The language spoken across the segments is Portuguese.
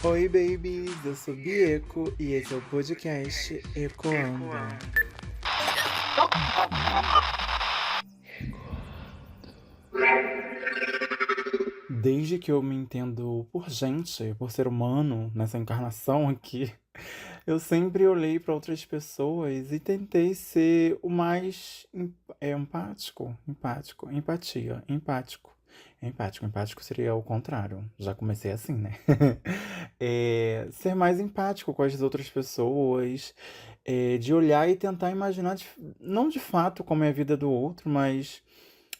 Oi, babies! Eu sou Bieco e esse é o podcast Ecoanda. Desde que eu me entendo por gente, por ser humano, nessa encarnação aqui, eu sempre olhei para outras pessoas e tentei ser o mais empático seria o contrário. Já comecei assim, né? Ser mais empático com as outras pessoas, de olhar e tentar imaginar, não de fato como é a vida do outro, mas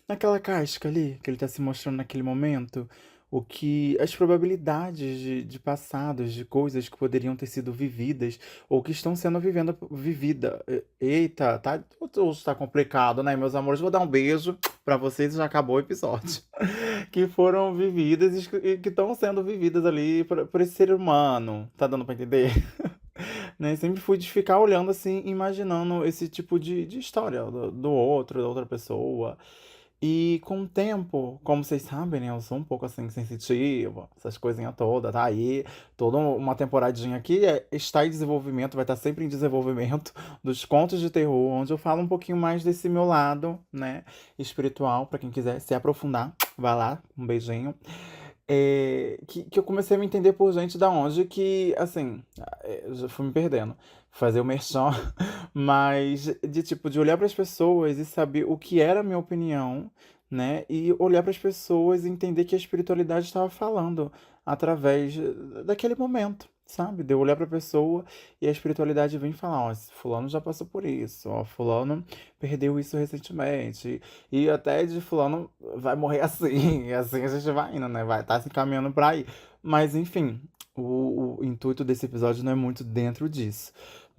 naquela casca ali que ele tá se mostrando naquele momento, o que as probabilidades de passados, de coisas que poderiam ter sido vividas ou que estão sendo vivida. Eita, tá, hoje tá complicado, né, meus amores? Vou dar um beijo pra vocês e já acabou o episódio. Que foram vividas e que estão sendo vividas ali por esse ser humano. Tá dando pra entender? Né? Sempre fui de ficar olhando assim, imaginando esse tipo de história do outro, da outra pessoa. E com o tempo, como vocês sabem, né? Eu sou um pouco assim sensitivo, essas coisinhas todas, tá aí. Toda uma temporadinha aqui está em desenvolvimento, vai estar sempre em desenvolvimento dos contos de terror, onde eu falo um pouquinho mais desse meu lado, né? Espiritual, pra quem quiser se aprofundar, vai lá, um beijinho. Que eu comecei a me entender por gente da onde que, assim, eu já fui me perdendo. Fazer o merchan, mas de tipo, de olhar para as pessoas e saber o que era a minha opinião, né? E olhar para as pessoas e entender que a espiritualidade estava falando através daquele momento, sabe? De eu olhar para a pessoa e a espiritualidade vem falar: ó, esse fulano já passou por isso, ó, fulano perdeu isso recentemente. E até de fulano vai morrer assim, e assim a gente vai indo, né? Vai estar se encaminhando pra aí. Mas enfim, o intuito desse episódio não é muito dentro disso.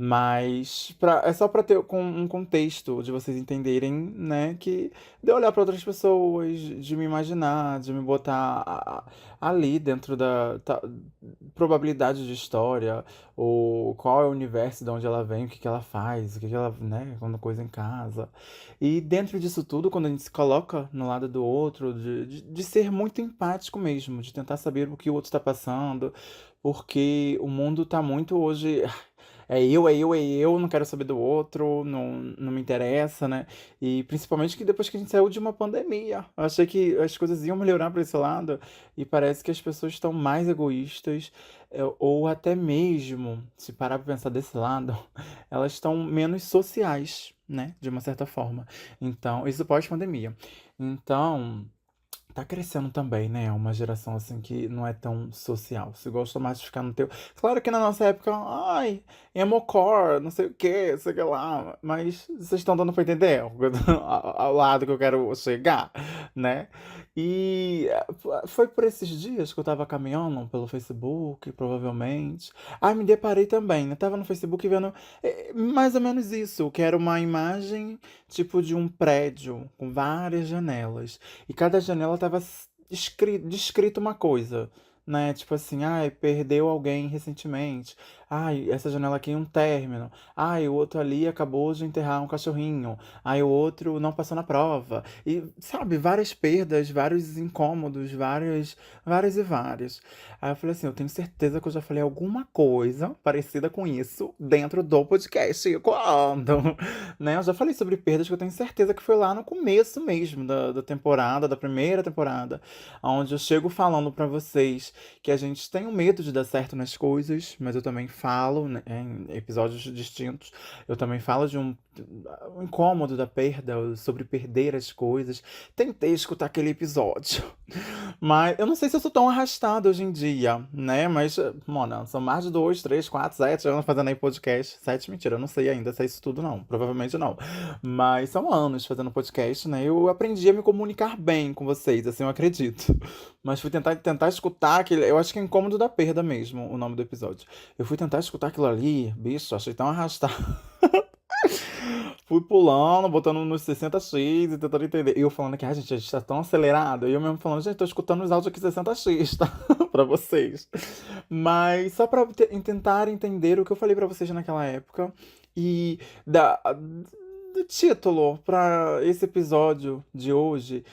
Mas é só pra ter um contexto de vocês entenderem, né? Que de eu olhar pra outras pessoas, de me imaginar, de me botar ali dentro da probabilidade de história, ou qual é o universo de onde ela vem, o que que ela faz, o que que ela, né, quando coisa em casa. E dentro disso tudo, quando a gente se coloca no lado do outro, de ser muito empático mesmo, de tentar saber o que o outro está passando, porque o mundo tá muito hoje. É eu, não quero saber do outro, não me interessa, né? E principalmente que depois que a gente saiu de uma pandemia, eu achei que as coisas iam melhorar para esse lado, e parece que as pessoas estão mais egoístas, ou até mesmo, se parar pra pensar desse lado, elas estão menos sociais, né? De uma certa forma. Então, isso pós-pandemia. Então, tá crescendo também, né? Uma geração assim que não é tão social. Se gosta mais de ficar no teu. Claro que na nossa época, ai, emocore, não sei o que, sei o que lá. Mas vocês estão dando pra entender ao lado que eu quero chegar, né? E foi por esses dias que eu tava caminhando pelo Facebook, provavelmente. Ai, me deparei também, né? Tava no Facebook vendo mais ou menos isso, que era uma imagem tipo de um prédio com várias janelas. E cada janela tava descrito uma coisa, né? Tipo assim, ai, perdeu alguém recentemente. Ai, essa janela aqui é um término. Ai, o outro ali acabou de enterrar um cachorrinho. Ai, o outro não passou na prova. E, sabe, várias perdas, vários incômodos, várias e várias. Aí eu falei assim, eu tenho certeza que eu já falei alguma coisa parecida com isso dentro do podcast. Quando? Né? Eu já falei sobre perdas que eu tenho certeza que foi lá no começo mesmo da temporada, da primeira temporada, onde eu chego falando pra vocês que a gente tem o medo de dar certo nas coisas, mas eu também falo, né, em episódios distintos, eu também falo de um incômodo da perda, sobre perder as coisas. Tentei escutar aquele episódio, mas eu não sei se eu sou tão arrastada hoje em dia, né? Mas, mano, são mais de 2, 3, 4, 7 anos fazendo aí podcast. 7, mentira, eu não sei ainda se é isso tudo, não. Provavelmente não. Mas são anos fazendo podcast, né? Eu aprendi a me comunicar bem com vocês, assim, eu acredito. Mas fui tentar escutar aquele. Eu acho que é incômodo da perda mesmo, o nome do episódio. Eu fui tentar escutar aquilo ali, bicho, achei tão arrastado. Fui pulando, botando nos 60x e tentando entender. E eu falando que, gente, a gente tá tão acelerado. E eu mesmo falando, gente, tô escutando os áudios aqui 60x, tá? Pra vocês. Mas só pra tentar entender o que eu falei pra vocês naquela época. E do título pra esse episódio de hoje,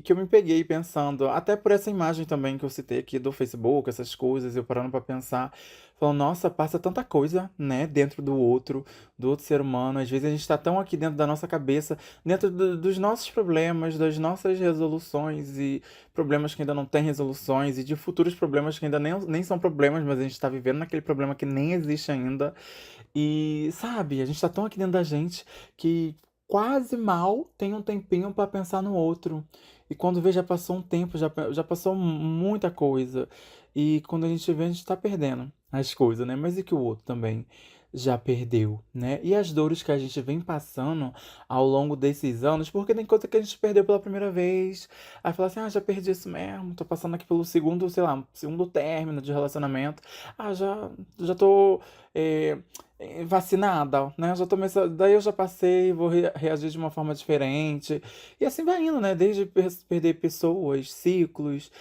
que eu me peguei pensando, até por essa imagem também que eu citei aqui do Facebook, essas coisas, eu parando pra pensar, falando, nossa, passa tanta coisa, né, dentro do outro ser humano. Às vezes a gente tá tão aqui dentro da nossa cabeça, dentro dos nossos problemas, das nossas resoluções e problemas que ainda não têm resoluções, e de futuros problemas que ainda nem são problemas, mas a gente tá vivendo naquele problema que nem existe ainda. E, sabe, a gente tá tão aqui dentro da gente que quase mal tem um tempinho pra pensar no outro. E quando vê, já passou um tempo, já passou muita coisa. E quando a gente vê, a gente tá perdendo as coisas, né? Mas e que o outro também já perdeu, né? E as dores que a gente vem passando ao longo desses anos, porque tem coisa que a gente perdeu pela primeira vez. Aí fala assim, ah, já perdi isso mesmo, tô passando aqui pelo segundo, sei lá, segundo término de relacionamento. Ah, já tô é, vacinada, né? Já tomei daí eu já passei, vou reagir de uma forma diferente. E assim vai indo, né? Desde perder pessoas, ciclos,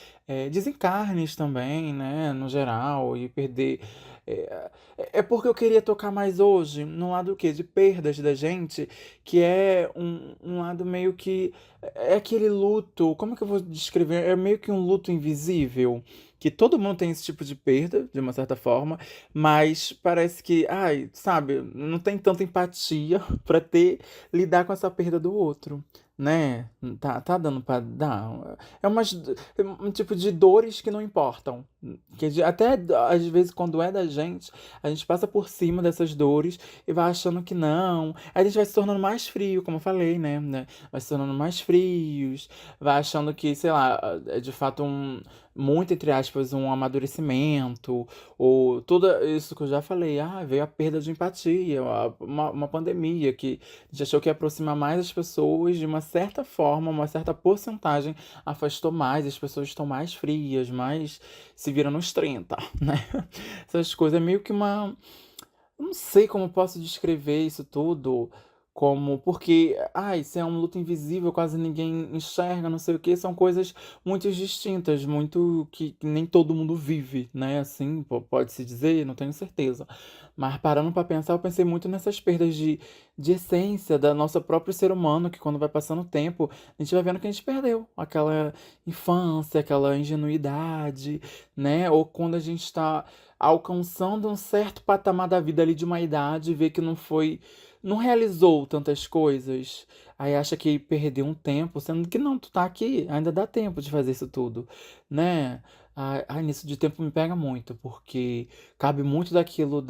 desencarnes também, né? No geral, e perder. É, é porque eu queria tocar mais hoje no lado o quê? De perdas da gente, que é um lado meio que. É aquele luto. Como que eu vou descrever? É meio que um luto invisível. Que todo mundo tem esse tipo de perda, de uma certa forma, mas parece que, ai, sabe, não tem tanta empatia pra ter lidar com essa perda do outro, né? Tá dando pra dar. É um tipo de dores que não importam. Até às vezes, quando é da gente, a gente passa por cima dessas dores e vai achando que não. Aí a gente vai se tornando mais frio, como eu falei, né? Vai se tornando mais frios, vai achando que, sei lá, é de fato muito entre aspas, um amadurecimento, ou tudo isso que eu já falei, veio a perda de empatia, uma pandemia que a gente achou que ia aproximar mais as pessoas, de uma certa forma, uma certa porcentagem afastou mais, as pessoas estão mais frias, mais se viram nos 30, né? Essas coisas é meio que uma. Eu não sei como eu posso descrever isso tudo, como porque, isso é um luto invisível, quase ninguém enxerga, não sei o quê, são coisas muito distintas, muito que nem todo mundo vive, né? Assim, pode-se dizer, não tenho certeza. Mas parando pra pensar, eu pensei muito nessas perdas de essência da nossa próprio ser humano, que quando vai passando o tempo, a gente vai vendo que a gente perdeu aquela infância, aquela ingenuidade, né? Ou quando a gente tá alcançando um certo patamar da vida ali de uma idade, vê que não realizou tantas coisas, aí acha que perdeu um tempo, sendo que não, tu tá aqui, ainda dá tempo de fazer isso tudo, né? Nisso de tempo me pega muito, porque cabe muito daquilo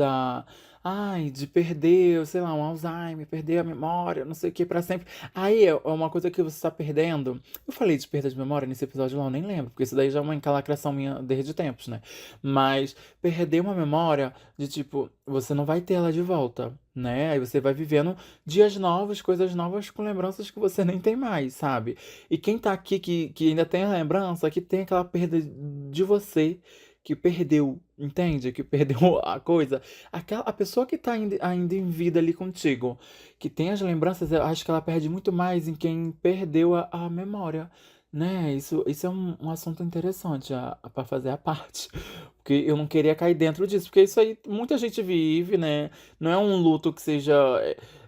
de perder, sei lá, um Alzheimer, perder a memória, não sei o que, pra sempre. Aí é uma coisa que você tá perdendo. Eu falei de perda de memória nesse episódio lá, eu nem lembro, porque isso daí já é uma encalacração minha desde tempos, né? Mas perder uma memória de tipo, você não vai ter ela de volta, né? Aí você vai vivendo dias novos, coisas novas com lembranças que você nem tem mais, sabe? E quem tá aqui que ainda tem a lembrança, que tem aquela perda de você, que perdeu, entende? Que perdeu a coisa. A pessoa que tá ainda em vida ali contigo, que tem as lembranças, eu acho que ela perde muito mais em quem perdeu a memória. Né, isso é um assunto interessante para fazer a parte. Porque eu não queria cair dentro disso. Porque isso aí muita gente vive, né? Não é um luto que seja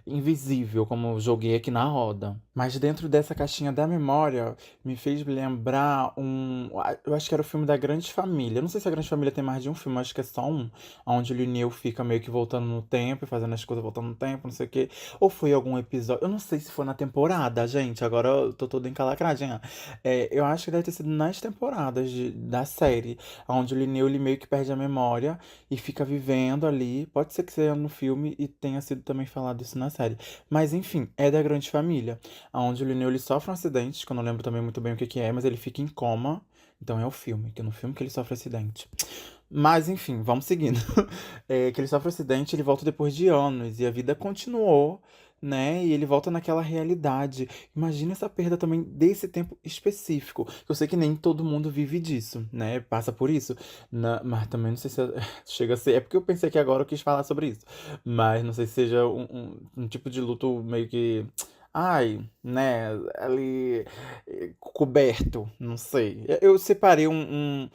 invisível, como eu joguei aqui na roda. Mas dentro dessa caixinha da memória, me fez lembrar eu acho que era o filme da Grande Família. Eu não sei se a Grande Família tem mais de um filme, acho que é só um. Onde o Lineu fica meio que voltando no tempo e fazendo as coisas voltando no tempo, não sei o quê. Ou foi algum episódio. Eu não sei se foi na temporada, gente. Agora eu tô toda encalacradinha. Eu acho que deve ter sido nas temporadas da série, onde o Linneu ele meio que perde a memória e fica vivendo ali. Pode ser que seja no filme e tenha sido também falado isso na série. Mas enfim, é da Grande Família, onde o Linneu ele sofre um acidente, que eu não lembro também muito bem o que que é, mas ele fica em coma. Então é o filme, que é no filme que ele sofre acidente. Mas enfim, vamos seguindo. Que ele sofre um acidente, ele volta depois de anos e a vida continuou, né? E ele volta naquela realidade. Imagina essa perda também desse tempo específico. Eu sei que nem todo mundo vive disso, né? Passa por isso. Mas também não sei se chega a ser. É porque eu pensei que agora eu quis falar sobre isso. Mas não sei se seja um tipo de luto meio que. ai, né, ali coberto, não sei. Eu separei um-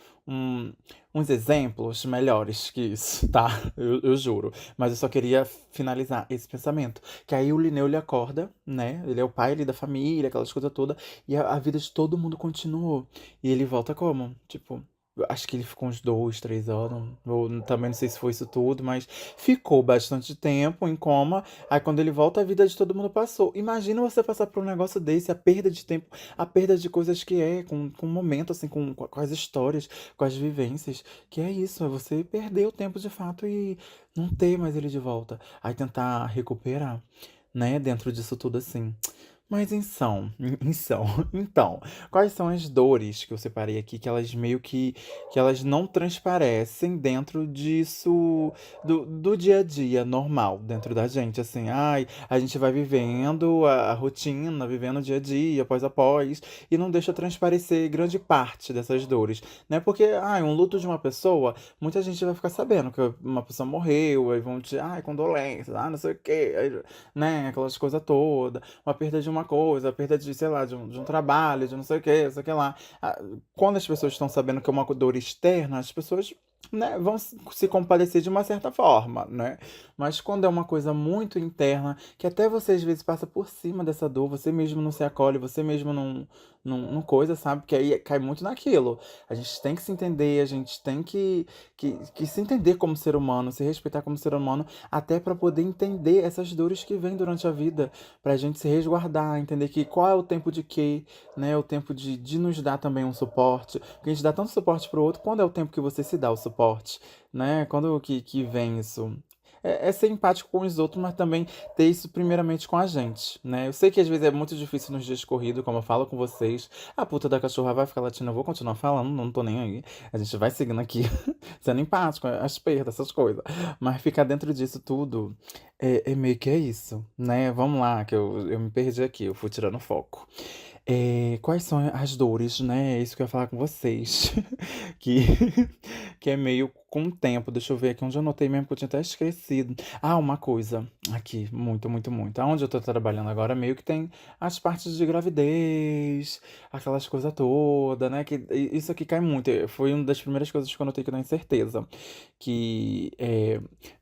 uns exemplos melhores que isso, tá? Eu juro. Mas eu só queria finalizar esse pensamento. Que aí o Linneu ele acorda, né? Ele é o pai ali da família, aquelas coisas todas. E a vida de todo mundo continuou. E ele volta como? Tipo, acho que ele ficou uns 2, 3 anos. Ou também não sei se foi isso tudo, mas ficou bastante tempo em coma. Aí quando ele volta, a vida de todo mundo passou. Imagina você passar por um negócio desse, a perda de tempo, a perda de coisas que é, com o momento, assim, com as histórias, com as vivências. Que é isso, é você perder o tempo de fato e não ter mais ele de volta. Aí tentar recuperar, né, dentro disso tudo assim. Mas então, quais são as dores que eu separei aqui que elas meio que elas não transparecem dentro disso do dia a dia normal dentro da gente, assim, ai, a gente vai vivendo a rotina, vivendo o dia a dia, após, e não deixa transparecer grande parte dessas dores, né? Porque, ai, um luto de uma pessoa, muita gente vai ficar sabendo que uma pessoa morreu, aí vão dizer, ai, condolências, não sei o quê, aí, né? Aquelas coisas todas, uma perda de uma coisa, a perda de, sei lá, de um trabalho, de não sei o que lá. Ah, quando as pessoas estão sabendo que é uma dor externa, as pessoas, né, vão se compadecer de uma certa forma, né? Mas quando é uma coisa muito interna, que até você às vezes passa por cima dessa dor, você mesmo não se acolhe, você mesmo não coisa, sabe? Porque aí cai muito naquilo. A gente tem que se entender, a gente tem que se entender como ser humano, se respeitar como ser humano, até para poder entender essas dores que vêm durante a vida, pra gente se resguardar, entender que qual é o tempo de quê, né? O tempo de nos dar também um suporte. Porque a gente dá tanto suporte pro outro, quando é o tempo que você se dá o suporte, né? Quando que vem isso? É ser empático com os outros, mas também ter isso primeiramente com a gente, né? Eu sei que às vezes é muito difícil nos dias corridos, como eu falo com vocês. A puta da cachorra vai ficar latindo, eu vou continuar falando, não tô nem aí. A gente vai seguindo aqui, sendo empático, as perdas, essas coisas. Mas ficar dentro disso tudo é meio que é isso, né? Vamos lá, que eu me perdi aqui, eu fui tirando foco. Quais são as dores, né? É isso que eu ia falar com vocês. Que, que é meio com o tempo. Deixa eu ver aqui onde eu anotei mesmo, que eu tinha até esquecido. Ah, uma coisa. Aqui, muito, muito, muito. Aonde eu tô trabalhando agora, meio que tem as partes de gravidez, aquelas coisas todas, né? Que isso aqui cai muito. Foi uma das primeiras coisas que eu notei que eu tenho certeza. Que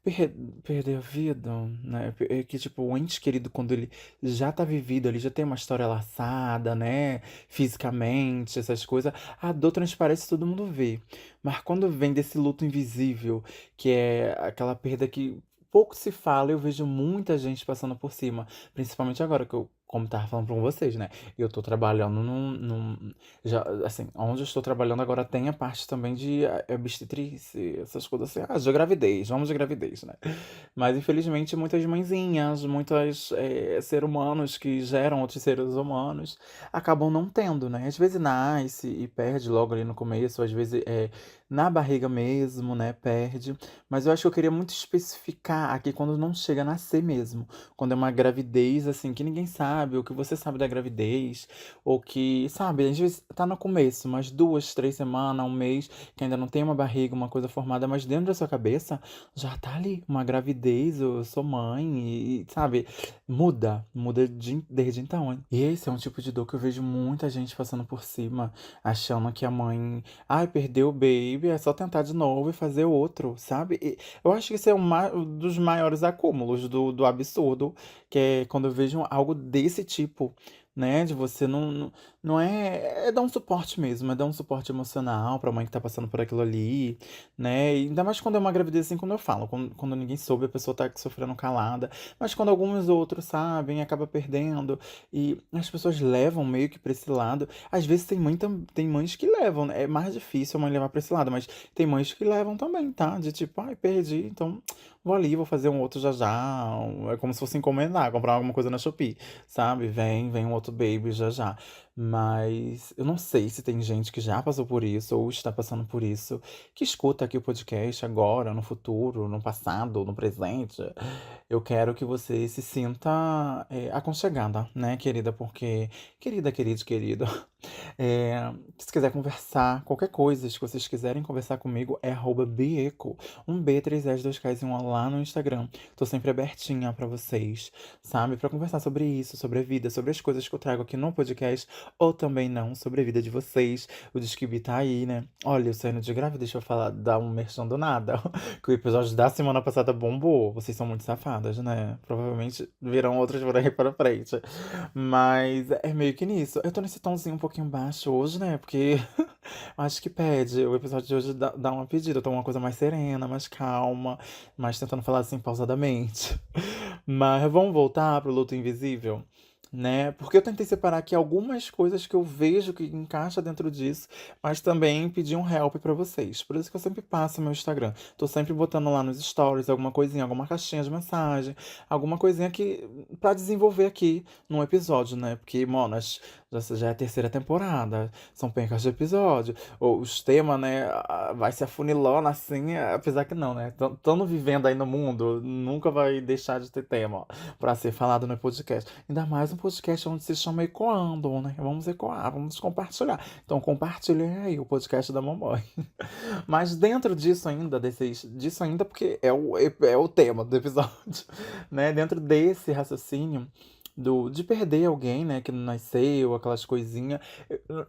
per- perder a vida, né? Que, tipo, o ente querido, quando ele já tá vivido, ele já tem uma história laçada, né? Fisicamente, essas coisas. A dor transparece, todo mundo vê. Mas quando vem desse luto invisível, que é aquela perda que pouco se fala, eu vejo muita gente passando por cima. Principalmente agora que eu, como tava falando com vocês, né? Eu tô trabalhando já, assim, onde eu estou trabalhando agora tem a parte também de obstetrícia, essas coisas assim. Ah, de gravidez, vamos de gravidez, né? Mas infelizmente muitas mãezinhas, muitos seres humanos que geram outros seres humanos acabam não tendo, né? Às vezes nasce e perde logo ali no começo, às vezes na barriga mesmo, né? Perde. Mas eu acho que eu queria muito especificar aqui quando não chega a nascer mesmo. Quando é uma gravidez, assim, que ninguém sabe, ou que você sabe da gravidez, ou que, sabe, às vezes tá no começo, mas 2, 3 semanas, um mês, que ainda não tem uma barriga, uma coisa formada, mas dentro da sua cabeça já tá ali, uma gravidez, eu sou mãe, sabe, muda desde então, hein? E esse é um tipo de dor que eu vejo muita gente passando por cima, achando que a mãe, ai, perdeu o baby, é só tentar de novo e fazer outro, sabe? E eu acho que esse é um dos maiores acúmulos do absurdo, que é quando eu vejo algo desse tipo. Né, de você não é dar um suporte mesmo, é dar um suporte emocional pra mãe que tá passando por aquilo ali, né? E ainda mais quando é uma gravidez assim, como eu falo, quando ninguém soube, a pessoa tá sofrendo calada, mas quando alguns outros sabem, acaba perdendo, e as pessoas levam meio que pra esse lado. Às vezes tem mães que levam, né? É mais difícil a mãe levar pra esse lado, mas tem mães que levam também, tá? De tipo, ai, perdi, então vou ali, vou fazer um outro já já. É como se fosse encomendar, comprar alguma coisa na Shopee, sabe? Vem um outro baby já já. Mas eu não sei se tem gente que já passou por isso ou está passando por isso, que escuta aqui o podcast agora, no futuro, no passado, no presente. Eu quero que você se sinta aconchegada, né, querida? Porque, querido, Se quiser conversar, qualquer coisa que vocês quiserem conversar comigo, é @bieco, um B, 3 S, 2 Ks e um A lá no Instagram. Tô sempre abertinha pra vocês, sabe? Pra conversar sobre isso, sobre a vida, sobre as coisas que eu trago aqui no podcast, ou também não, sobre a vida de vocês. O Disquibi tá aí, né? Olha, eu saindo de grávida, deixa eu falar, dar um merchan do nada. Que o episódio da semana passada bombou. Vocês são muito safadas, né? Provavelmente virão outros por aí para frente. Mas é meio que nisso. Eu tô nesse tomzinho um pouquinho baixo hoje, né? Porque acho que pede. O episódio de hoje dá uma pedida. Eu tô uma coisa mais serena, mais calma, mais tentando falar assim pausadamente. Mas vamos voltar pro Luto Invisível, né? Porque eu tentei separar aqui algumas coisas que eu vejo que encaixa dentro disso, mas também pedir um help pra vocês. Por isso que eu sempre passo meu Instagram. Tô sempre botando lá nos stories alguma coisinha, alguma caixinha de mensagem, alguma coisinha que para desenvolver aqui num episódio, né? Porque, mano, já é a terceira temporada, são pencas de episódio, os temas, né, vai se afunilando assim, apesar que não, né? Estando vivendo aí no mundo, nunca vai deixar de ter tema, ó, pra ser falado no podcast. Ainda mais um podcast onde se chama Ecoando, né? Vamos ecoar, vamos compartilhar. Então compartilhem aí o podcast da mamãe. Mas dentro disso ainda, disso ainda, porque é o tema do episódio, né? Dentro desse raciocínio de perder alguém, né, que não nasceu, aquelas coisinhas,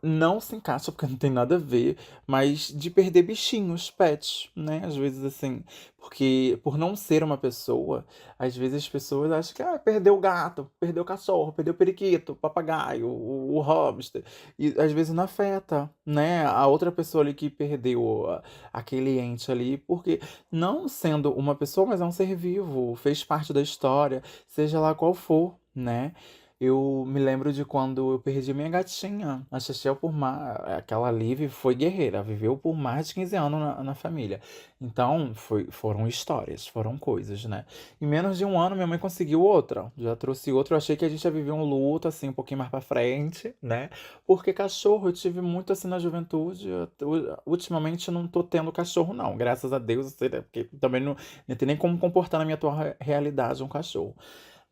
não se encaixa porque não tem nada a ver, mas de perder bichinhos, pets, né? Às vezes assim, porque por não ser uma pessoa, às vezes as pessoas acham que perdeu o gato, perdeu o cachorro, perdeu o periquito, o papagaio, o hamster, e às vezes não afeta, né, a outra pessoa ali que perdeu aquele ente ali, porque não sendo uma pessoa, mas é um ser vivo, fez parte da história, seja lá qual for, né? Eu me lembro de quando eu perdi minha gatinha, a Chechel, aquela Liv foi guerreira, viveu por mais de 15 anos na família. Então, foram histórias, foram coisas, né? Em menos de um ano, minha mãe conseguiu outra. Já trouxe outra. Eu achei que a gente ia viver um luto, assim, um pouquinho mais pra frente, né? Porque cachorro eu tive muito assim na juventude. Ultimamente eu não tô tendo cachorro, não. Graças a Deus, eu sei, né? Porque também não tem nem como comportar na minha atual realidade um cachorro.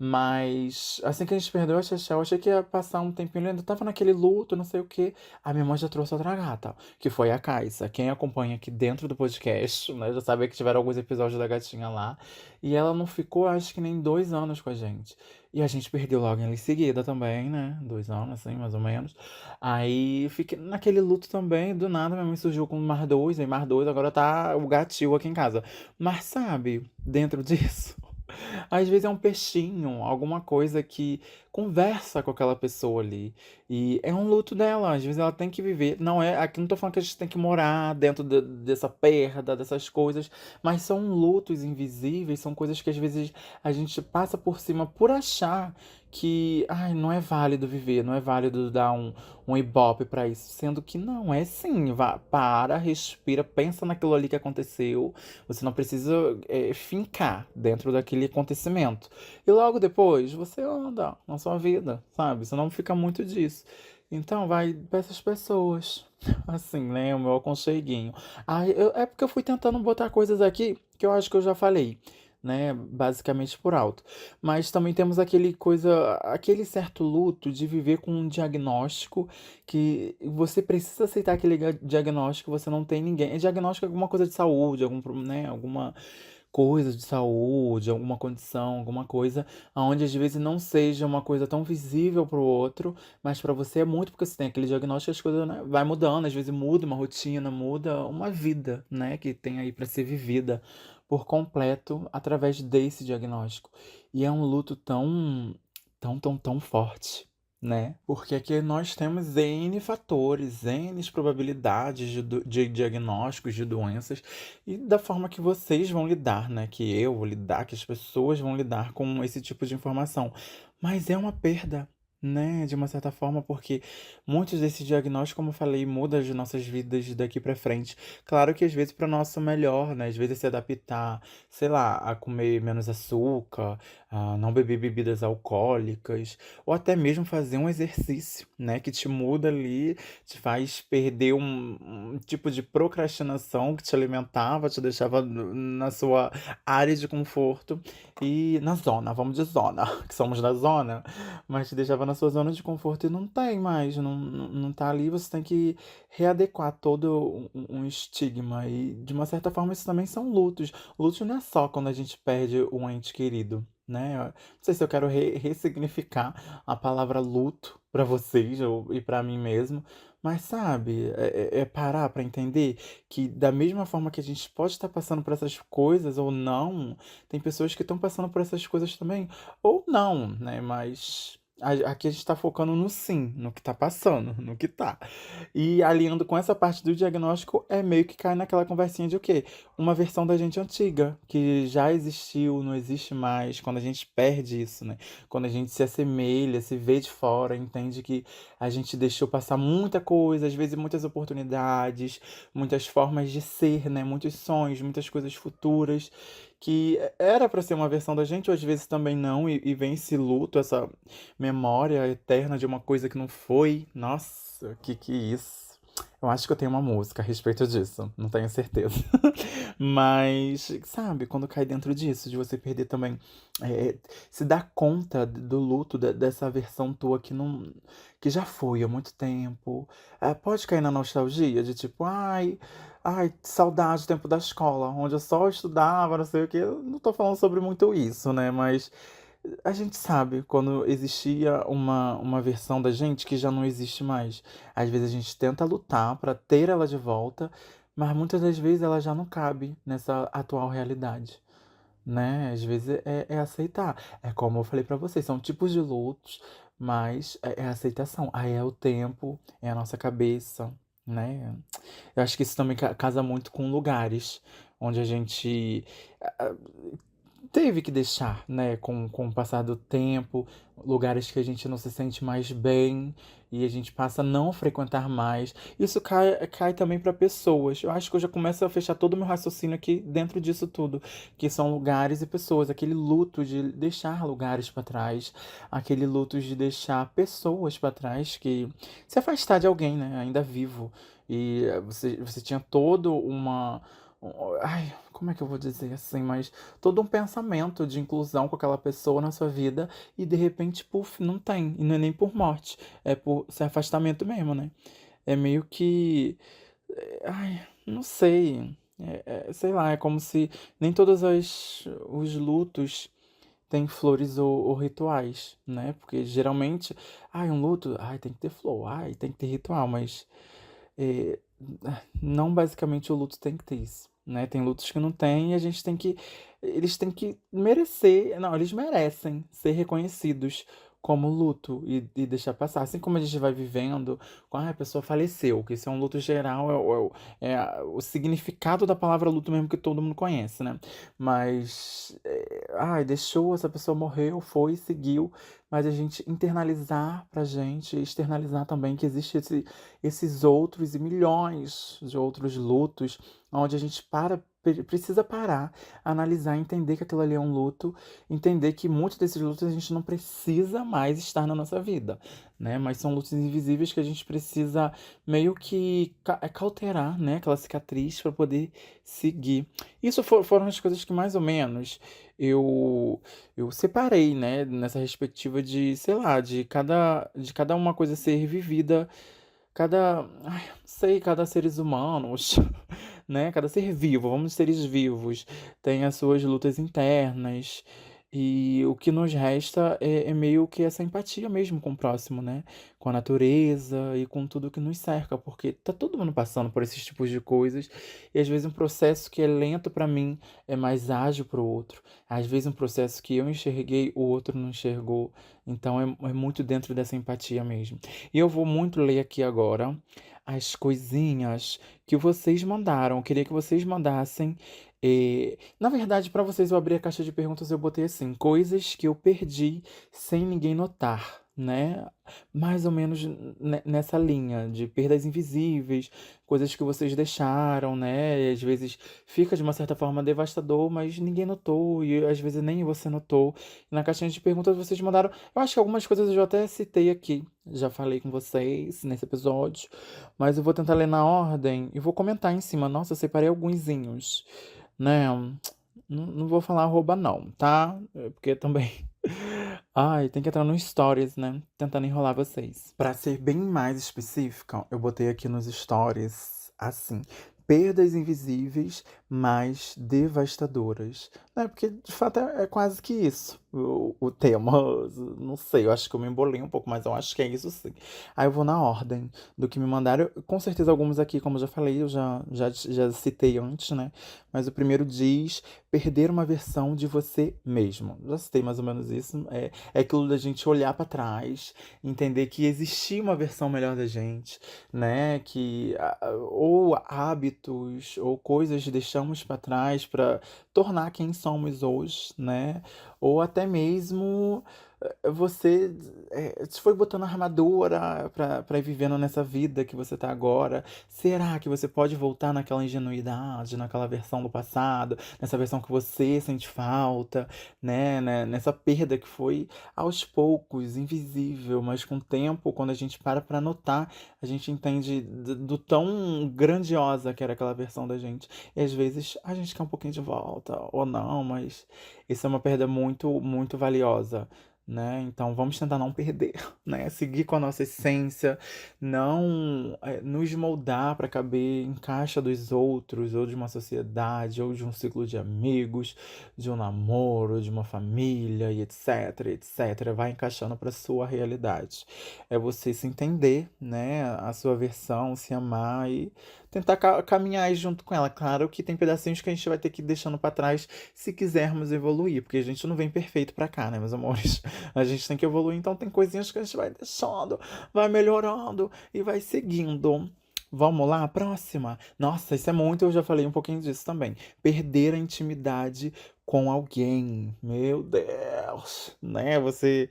Mas assim que a gente perdeu a Chechel, eu achei que ia passar um tempinho, ele ainda tava naquele luto, não sei o quê. A minha mãe já trouxe outra gata, que foi a Kaisa. Quem acompanha aqui dentro do podcast, né, já sabe que tiveram alguns episódios da gatinha lá. E ela não ficou, acho que nem 2 anos com a gente. E a gente perdeu logo em seguida também, né? 2 anos, assim, mais ou menos. Aí fiquei naquele luto também, do nada minha mãe surgiu com mais dois, aí mais dois, agora tá o gatil aqui em casa. Mas sabe, dentro disso. Às vezes é um peixinho, alguma coisa que conversa com aquela pessoa ali. E é um luto dela, às vezes ela tem que viver. Não é, aqui não tô falando que a gente tem que morar dentro dessa perda, dessas coisas, mas são lutos invisíveis, são coisas que às vezes a gente passa por cima por achar que, ai, não é válido viver, não é válido dar um ibope pra isso, sendo que não, é sim, vá, para, respira, pensa naquilo ali que aconteceu, você não precisa fincar dentro daquele acontecimento. E logo depois você anda na sua vida, sabe? Você não fica muito disso. Então vai pra essas pessoas. Assim, né? O meu aconcheguinho. É porque eu fui tentando botar coisas aqui que eu acho que eu já falei, né? Basicamente por alto. Mas também temos aquele certo luto de viver com um diagnóstico que você precisa aceitar aquele diagnóstico, você não tem ninguém. É diagnóstico alguma coisa de saúde, né? Alguma coisa de saúde, alguma condição, alguma coisa, aonde às vezes não seja uma coisa tão visível para o outro, mas para você é muito porque você tem aquele diagnóstico, as coisas, né, vai mudando, às vezes muda uma rotina, muda uma vida, né, que tem aí para ser vivida por completo através desse diagnóstico. E é um luto tão forte, né? Porque aqui nós temos N fatores, N probabilidades de diagnósticos de doenças e da forma que vocês vão lidar, né? Que eu vou lidar, que as pessoas vão lidar com esse tipo de informação. Mas é uma perda, né? De uma certa forma, porque muitos desses diagnósticos, como eu falei, mudam as nossas vidas daqui pra frente. Claro que às vezes para nosso melhor, né? Às vezes se adaptar, sei lá, a comer menos açúcar, não beber bebidas alcoólicas, ou até mesmo fazer um exercício, né, que te muda ali, te faz perder um tipo de procrastinação que te alimentava, te deixava na sua área de conforto e na zona, vamos de zona, que somos da zona, mas te deixava na sua zona de conforto e não tem mais, não tá ali, você tem que readequar todo um estigma e de uma certa forma isso também são lutos. Luto não é só quando a gente perde um ente querido, né? Não sei se eu quero ressignificar a palavra luto pra vocês e pra mim mesmo, mas sabe, é parar pra entender que da mesma forma que a gente pode estar passando por essas coisas ou não, tem pessoas que estão passando por essas coisas também, ou não, né? Mas aqui a gente tá focando no sim, no que tá passando, no que tá. E alinhando com essa parte do diagnóstico, é meio que cai naquela conversinha de o quê? Uma versão da gente antiga, que já existiu, não existe mais, quando a gente perde isso, né? Quando a gente se assemelha, se vê de fora, entende que a gente deixou passar muita coisa, às vezes muitas oportunidades, muitas formas de ser, né? Muitos sonhos, muitas coisas futuras, que era para ser uma versão da gente, ou às vezes também não, e vem esse luto, essa memória eterna de uma coisa que não foi. Nossa, que isso? Eu acho que eu tenho uma música a respeito disso, não tenho certeza. Mas, sabe, quando cai dentro disso, de você perder também, se dar conta do luto dessa versão tua que não, que já foi há muito tempo. Pode cair na nostalgia de tipo, ai, saudade do tempo da escola, onde eu só estudava, não sei o quê. Eu não tô falando sobre muito isso, né? Mas a gente sabe quando existia uma versão da gente que já não existe mais. Às vezes a gente tenta lutar pra ter ela de volta, mas muitas das vezes ela já não cabe nessa atual realidade, né? Às vezes é aceitar. É como eu falei pra vocês, são tipos de lutos, mas é aceitação. Aí é o tempo, é a nossa cabeça, né? Eu acho que isso também casa muito com lugares onde a gente ah, teve que deixar, né, com o passar do tempo, lugares que a gente não se sente mais bem e a gente passa a não frequentar mais. Isso cai também para pessoas. Eu acho que eu já começo a fechar todo o meu raciocínio aqui dentro disso tudo, que são lugares e pessoas, aquele luto de deixar lugares para trás, aquele luto de deixar pessoas para trás, que se afastar de alguém, né, ainda vivo. E você tinha todo ai, como é que eu vou dizer assim, mas todo um pensamento de inclusão com aquela pessoa na sua vida e de repente, puf, não tem. E não é nem por morte, é por ser afastamento mesmo, né? É meio que. Ai, não sei. Sei lá, é como se nem todos os lutos têm flores ou rituais, né? Porque geralmente, um luto, tem que ter flor, tem que ter ritual, mas é, não basicamente o luto tem que ter isso, né? Tem lutos que não tem e a gente tem que. Eles têm que merecer. Não, eles merecem ser reconhecidos como luto e deixar passar. Assim como a gente vai vivendo, a pessoa faleceu, que isso é um luto geral, o significado da palavra luto mesmo que todo mundo conhece, né? Mas. Deixou, essa pessoa morreu, foi, seguiu. Mas a gente internalizar pra gente, externalizar também que existe esses outros e milhões de outros lutos, onde a gente precisa parar, analisar, entender que aquilo ali é um luto, entender que muitos desses lutos a gente não precisa mais estar na nossa vida, né? Mas são lutos invisíveis que a gente precisa meio que cauterar, né? Aquela cicatriz para poder seguir. Isso foram as coisas que mais ou menos eu eu separei, né, nessa perspectiva de, sei lá, de cada uma coisa ser vivida, não sei, cada seres humanos, né, cada ser vivo, vamos seres vivos, tem as suas lutas internas, e o que nos resta é meio que essa empatia mesmo com o próximo, né, com a natureza e com tudo que nos cerca, porque tá todo mundo passando por esses tipos de coisas, e às vezes um processo que é lento pra mim é mais ágil pro outro, às vezes um processo que eu enxerguei, o outro não enxergou, então é muito dentro dessa empatia mesmo. E eu vou muito ler aqui agora as coisinhas que vocês mandaram. Eu queria que vocês mandassem. Na verdade, para vocês, eu abri a caixa de perguntas, eu botei assim: coisas que eu perdi sem ninguém notar. né? Mais ou menos nessa linha de perdas invisíveis, coisas que vocês deixaram, né? E às vezes fica de uma certa forma devastador, mas ninguém notou, e às vezes nem você notou. E na caixinha de perguntas vocês mandaram. Eu acho que algumas coisas eu já até citei aqui, já falei com vocês nesse episódio, mas eu vou tentar ler na ordem e vou comentar em cima. Nossa, eu separei algunzinhos, né? Não vou falar arroba não, tá? Porque também. Ai, tem que entrar no Stories, né? Tentando enrolar vocês. Pra ser bem mais específica, eu botei aqui nos Stories assim: perdas invisíveis, mas devastadoras. Né? Porque de fato é quase que isso o tema. Não sei, eu acho que eu me embolei um pouco, mas eu acho que é isso sim. Aí eu vou na ordem do que me mandaram. Com certeza alguns aqui, como eu já falei, eu já citei antes, né? Mas o primeiro diz perder uma versão de você mesmo. Já citei mais ou menos isso. É aquilo da gente olhar pra trás, entender que existia uma versão melhor da gente, né? Que ou hábitos ou coisas deixamos pra trás pra tornar quem somos hoje, né? Ou até mesmo você se foi botando armadura pra ir vivendo nessa vida que você tá agora. Será que você pode voltar naquela ingenuidade, naquela versão do passado, nessa versão que você sente falta, né? Nessa perda que foi aos poucos, invisível, mas com o tempo, quando a gente para pra notar, a gente entende do tão grandiosa que era aquela versão da gente. E às vezes a gente quer um pouquinho de volta, ou não, mas isso é uma perda muito, muito valiosa. Né? Então vamos tentar não perder, né? Seguir com a nossa essência, não nos moldar para caber em caixa dos outros, ou de uma sociedade, ou de um ciclo de amigos, de um namoro, de uma família, e etc, etc. Vai encaixando para sua realidade. É você se entender, né? A sua versão, se amar e tentar caminhar aí junto com ela. Claro que tem pedacinhos que a gente vai ter que ir deixando para trás se quisermos evoluir, porque a gente não vem perfeito para cá, né, meus amores? A gente tem que evoluir, então tem coisinhas que a gente vai deixando, vai melhorando e vai seguindo. Vamos lá, próxima. Nossa, isso é muito, eu já falei um pouquinho disso também. Perder a intimidade com alguém. Meu Deus, né? Você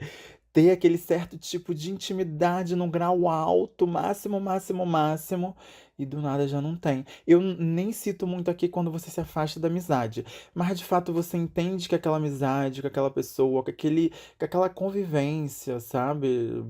ter aquele certo tipo de intimidade no grau alto, máximo, máximo, máximo, e do nada já não tem. Eu nem cito muito aqui quando você se afasta da amizade, mas de fato você entende que aquela amizade, com aquela pessoa, com aquela convivência, sabe?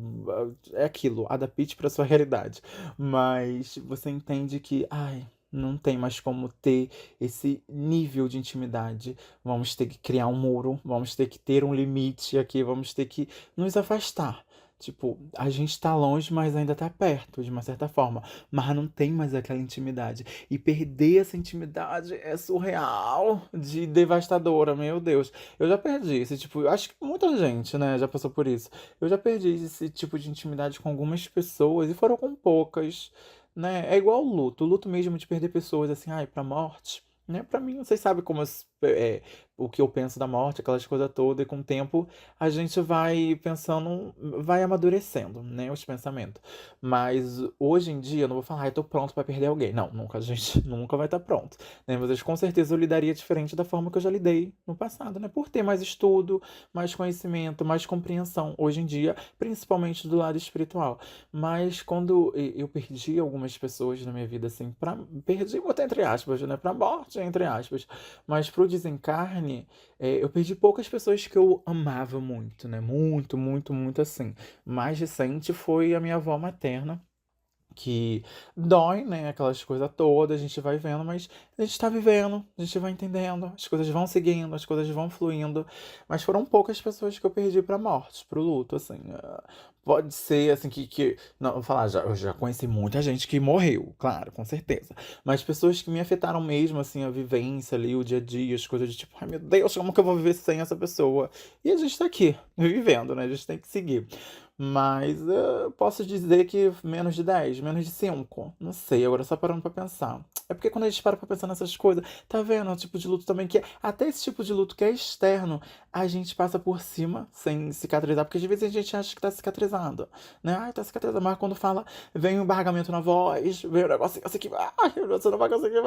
É aquilo, adapte para sua realidade. Mas você entende que, ai, não tem mais como ter esse nível de intimidade. Vamos ter que criar um muro, vamos ter que ter um limite aqui, vamos ter que nos afastar. Tipo, a gente tá longe, mas ainda tá perto, de uma certa forma. Mas não tem mais aquela intimidade. E perder essa intimidade é surreal, de devastadora, meu Deus. Eu já perdi esse tipo. Acho que muita gente, né, já passou por isso. Eu já perdi esse tipo de intimidade com algumas pessoas, e foram com poucas, né? É igual o luto. O luto mesmo de perder pessoas, assim, ai, pra morte. Né? Pra mim, vocês sabem como o que eu penso da morte, aquelas coisas todas, e com o tempo a gente vai pensando, vai amadurecendo, né, os pensamentos. Mas hoje em dia eu não vou falar, ai, tô pronto pra perder alguém. Não, nunca, a gente nunca vai estar pronto, né? Mas com certeza eu lidaria diferente da forma que eu já lidei no passado, né? Por ter mais estudo, mais conhecimento, mais compreensão hoje em dia, principalmente do lado espiritual. Mas quando eu perdi algumas pessoas na minha vida, assim, perdi, botar entre aspas, né? Pra morte, entre aspas. Mas pro desencarne, eu perdi poucas pessoas que eu amava muito, né? Muito, muito, muito assim. Mais recente foi a minha avó materna, que dói, né? Aquelas coisas todas, a gente vai vendo, mas a gente tá vivendo, a gente vai entendendo, as coisas vão seguindo, as coisas vão fluindo. Mas foram poucas pessoas que eu perdi pra morte, pro luto, assim. Pode ser, assim, não, vou falar, eu já conheci muita gente que morreu, claro, com certeza. Mas pessoas que me afetaram mesmo, assim, a vivência ali, o dia a dia, as coisas de tipo, ai meu Deus, como que eu vou viver sem essa pessoa? E a gente tá aqui, vivendo, né? A gente tem que seguir. Mas eu posso dizer que menos de 10, menos de 5, não sei, agora só parando pra pensar. É porque quando a gente para pra pensar nessas coisas, tá vendo? É um tipo de luto também que até esse tipo de luto que é externo, a gente passa por cima sem cicatrizar, porque às vezes a gente acha que tá cicatrizando, né? Ai, tá cicatrizando, mas quando fala, vem um embargamento na voz, vem um negócio assim que, ai, você não vai conseguir,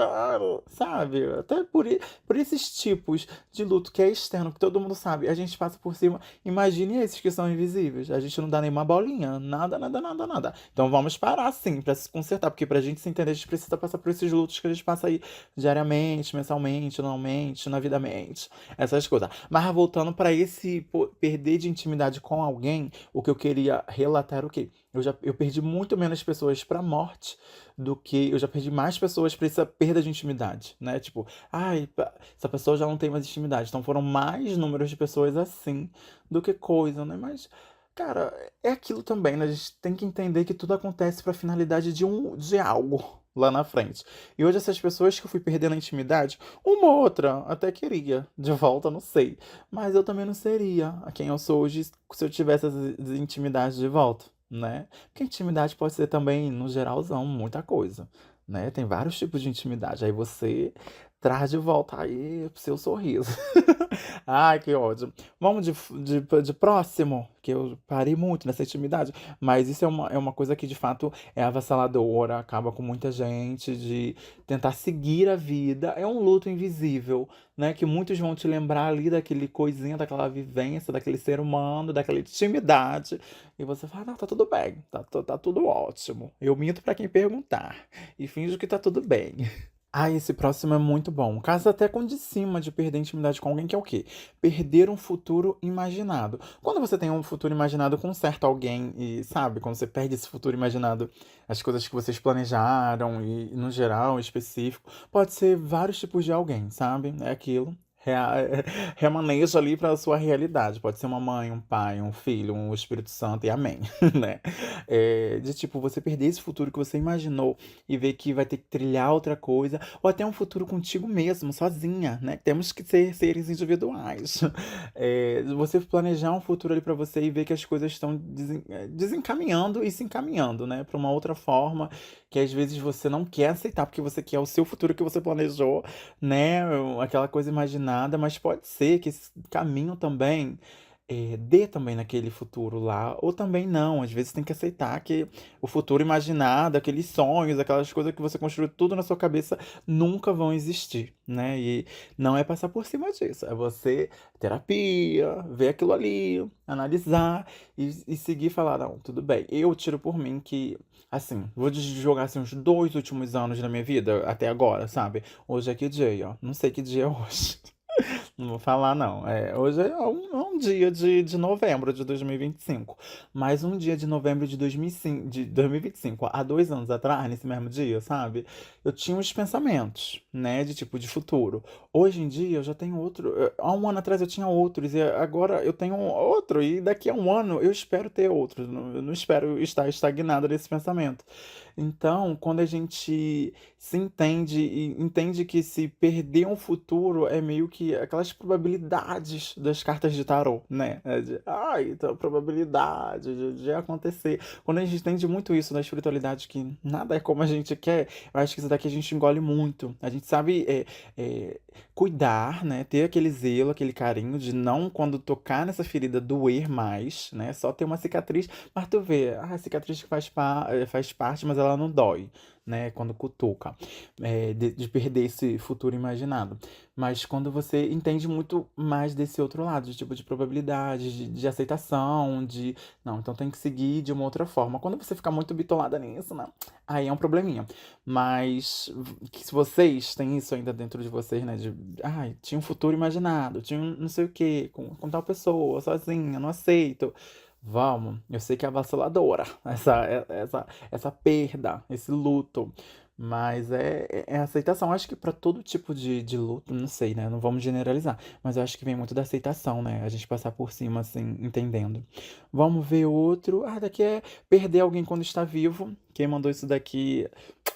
sabe? Até por esses tipos de luto que é externo, que todo mundo sabe, a gente passa por cima. Imagine esses que são invisíveis, a gente não dá nenhuma bolinha. Nada, nada, nada, nada. Então vamos parar sim pra se consertar, porque pra gente se entender, a gente precisa passar por esses lutos que a gente passa aí diariamente, mensalmente, anualmente, na vida mente, essas coisas. Mas voltando pra esse perder de intimidade com alguém, o que eu queria relatar era o quê? Eu perdi muito menos pessoas pra morte do que eu já perdi mais pessoas pra essa perda de intimidade, né? Tipo, ai, essa pessoa já não tem mais intimidade. Então foram mais números de pessoas assim do que coisa, né? Mas, cara, é aquilo também, né? A gente tem que entender que tudo acontece pra finalidade de algo lá na frente. E hoje essas pessoas que eu fui perdendo a intimidade, uma ou outra até queria de volta, não sei. Mas eu também não seria a quem eu sou hoje se eu tivesse as intimidades de volta, né? Porque intimidade pode ser também, no geralzão, muita coisa, né? Tem vários tipos de intimidade. Aí você traz de volta aí o seu sorriso. Ai, que ódio. Vamos de próximo, que eu parei muito nessa intimidade. Mas isso é uma coisa que de fato é avassaladora, acaba com muita gente, de tentar seguir a vida. É um luto invisível, né? Que muitos vão te lembrar ali daquele coisinha, daquela vivência, daquele ser humano, daquela intimidade. E você fala, não, tá tudo bem, tá tudo ótimo. Eu minto pra quem perguntar. E finjo que tá tudo bem. Ah, esse próximo é muito bom. Casa até com o de cima de perder a intimidade com alguém, que é o quê? Perder um futuro imaginado. Quando você tem um futuro imaginado com um certo alguém e, sabe, quando você perde esse futuro imaginado, as coisas que vocês planejaram e, no geral, específico, pode ser vários tipos de alguém, sabe? É aquilo. Remaneja ali para a sua realidade. Pode ser uma mãe, um pai, um filho, um Espírito Santo e amém, né? De tipo, você perder esse futuro que você imaginou e ver que vai ter que trilhar outra coisa, ou até um futuro contigo mesmo, sozinha, né? Temos que ser seres individuais. Você planejar um futuro ali pra você e ver que as coisas estão desencaminhando e se encaminhando, né? Pra uma outra forma que às vezes você não quer aceitar, porque você quer o seu futuro que você planejou, né? Aquela coisa imaginada, mas pode ser que esse caminho também dê também naquele futuro lá, ou também não. Às vezes tem que aceitar que o futuro imaginado, aqueles sonhos, aquelas coisas que você construiu tudo na sua cabeça nunca vão existir, né? E não é passar por cima disso, é você terapia, ver aquilo ali, analisar e seguir e falar, não, tudo bem. Eu tiro por mim que, assim, vou jogar assim, os 2 últimos anos da minha vida até agora, sabe? Hoje é que dia, ó. Não sei que dia é hoje. Não vou falar, não. Hoje é um dia de novembro de 2025. Mais um dia de novembro de 2005, de 2025. Há 2 anos atrás, nesse mesmo dia, sabe? Eu tinha uns pensamentos, né? De tipo, de futuro. Hoje em dia eu já tenho outro. Há um ano atrás eu tinha outros. E agora eu tenho outro. E daqui a um ano eu espero ter outros. Eu não espero estar estagnado nesse pensamento. Então, quando a gente se entende e entende que se perder um futuro é meio que aquelas probabilidades das cartas de tarô, né? Então, probabilidade de acontecer. Quando a gente entende muito isso na espiritualidade, que nada é como a gente quer, eu acho que isso daqui a gente engole muito. A gente sabe cuidar, né? Ter aquele zelo, aquele carinho de não, quando tocar nessa ferida, doer mais, né? Só ter uma cicatriz, mas tu vê, a cicatriz que faz parte, mas ela não dói, né? Quando cutuca, de perder esse futuro imaginado. Mas quando você entende muito mais desse outro lado, de tipo de probabilidade, de aceitação, de não, então tem que seguir de uma outra forma. Quando você fica muito bitolada nisso, né? Aí é um probleminha. Mas que se vocês têm isso ainda dentro de vocês, né? De, ai, tinha um futuro imaginado, tinha um não sei o quê, com tal pessoa, sozinha, não aceito. Vamos, eu sei que é avassaladora essa perda, esse luto, mas é aceitação. Acho que para todo tipo de luto, não sei, né? Não vamos generalizar, mas eu acho que vem muito da aceitação, né? A gente passar por cima, assim, entendendo. Vamos ver outro. Ah, daqui é perder alguém quando está vivo. Quem mandou isso daqui,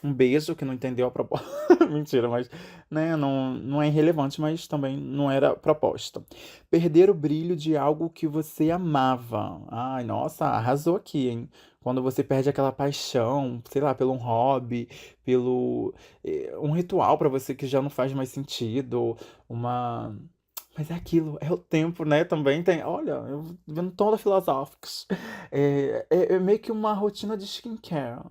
um beijo, que não entendeu a proposta. Mentira, mas, né? Não é irrelevante, mas também não era proposta. Perder o brilho de algo que você amava. Ai, nossa, arrasou aqui, hein? Quando você perde aquela paixão, sei lá, pelo um hobby, pelo um ritual pra você que já não faz mais sentido, uma Mas é aquilo, é o tempo, né? Também tem. Olha, eu vendo toda filosóficos. É meio que uma rotina de skincare.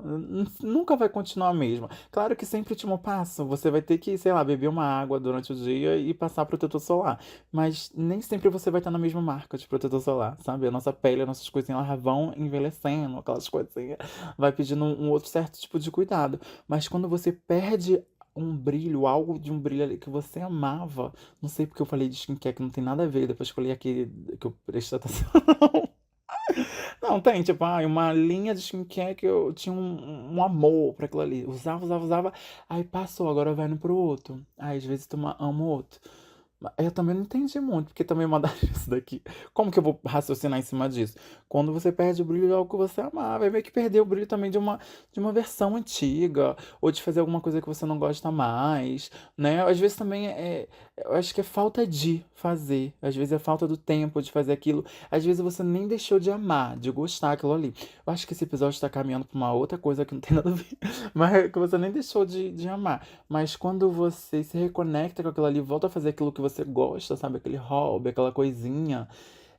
Nunca vai continuar a mesma. Claro que sempre último passo, você vai ter que, sei lá, beber uma água durante o dia e passar protetor solar. Mas nem sempre você vai estar na mesma marca de protetor solar, sabe? A nossa pele, as nossas coisinhas, elas vão envelhecendo, aquelas coisinhas. Vai pedindo um outro certo tipo de cuidado. Mas quando você perde um brilho, algo de um brilho ali que você amava. Não sei porque eu falei de skincare que não tem nada a ver, depois que eu li aqui que eu prestei atenção. Não, tem, tipo, uma linha de skincare que eu tinha um amor pra aquilo ali. Usava, usava, usava, aí passou, agora vai indo pro outro. Aí às vezes tu ama o outro. Eu também não entendi muito, porque também mandaram isso daqui. Como que eu vou raciocinar em cima disso? Quando você perde o brilho de algo que você amava, é meio que perder o brilho também de uma versão antiga, ou de fazer alguma coisa que você não gosta mais, né? Às vezes também eu acho que é falta de fazer, às vezes é falta do tempo de fazer aquilo, às vezes você nem deixou de amar, de gostar aquilo ali. Eu acho que esse episódio está caminhando para uma outra coisa que não tem nada a ver, mas é que você nem deixou de amar. Mas quando você se reconecta com aquilo ali, volta a fazer aquilo que você gosta, sabe? Aquele hobby, aquela coisinha.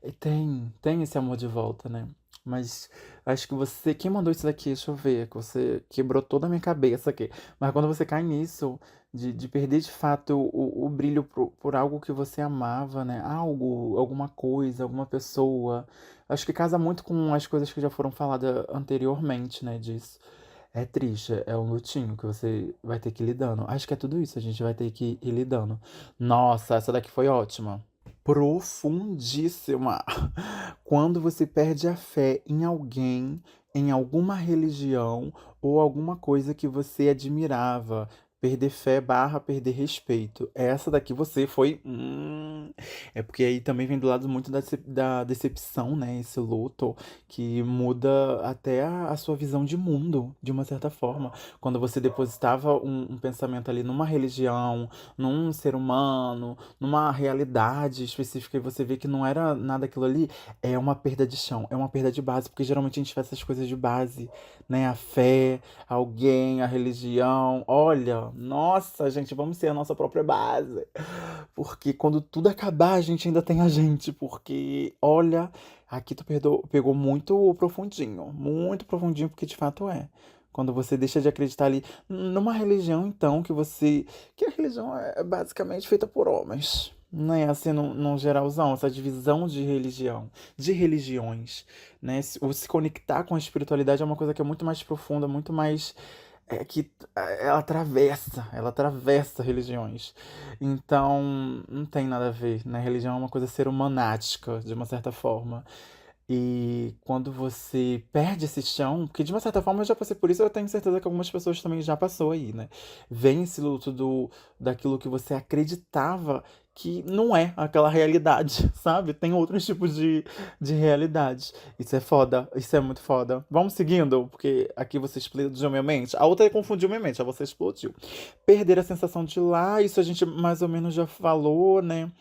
E tem esse amor de volta, né? Mas acho que você. Quem mandou isso daqui? Deixa eu ver. Que você quebrou toda a minha cabeça aqui. Mas quando você cai nisso, de perder de fato o brilho por algo que você amava, né? Algo, alguma coisa, alguma pessoa. Acho que casa muito com as coisas que já foram faladas anteriormente, né? Disso. É triste, é um lutinho que você vai ter que ir lidando. Acho que é tudo isso, a gente vai ter que ir lidando. Nossa, essa daqui foi ótima. Profundíssima. Quando você perde a fé em alguém, em alguma religião ou alguma coisa que você admirava. Perder fé barra perder respeito. Essa daqui você foi. É porque aí também vem do lado muito da decepção, né? Esse luto que muda até a sua visão de mundo, de uma certa forma. Quando você depositava um pensamento ali numa religião, num ser humano, numa realidade específica e você vê que não era nada aquilo ali, é uma perda de chão, é uma perda de base, porque geralmente a gente faz essas coisas de base, né? A fé, alguém, a religião. Olha, nossa, gente, vamos ser a nossa própria base. Porque quando tudo acabar, a gente ainda tem a gente. Porque, olha, aqui tu pegou muito profundinho, porque de fato é. Quando você deixa de acreditar ali numa religião, então, que você. Que a religião é basicamente feita por homens. Né, assim, num geralzão, essa divisão de religião, de religiões, né? O se conectar com a espiritualidade é uma coisa que é muito mais profunda, muito mais que ela atravessa religiões. Então, não tem nada a ver, né? Religião é uma coisa ser humanática, de uma certa forma. E quando você perde esse chão, porque de uma certa forma eu já passei por isso, eu tenho certeza que algumas pessoas também já passou aí, né? Vem esse luto daquilo que você acreditava que não é aquela realidade, sabe? Tem outros tipos de realidades. Isso é foda, isso é muito foda. Vamos seguindo, porque aqui você explodiu minha mente. A outra confundiu minha mente, a você explodiu. Perder a sensação de lá, isso a gente mais ou menos já falou, né?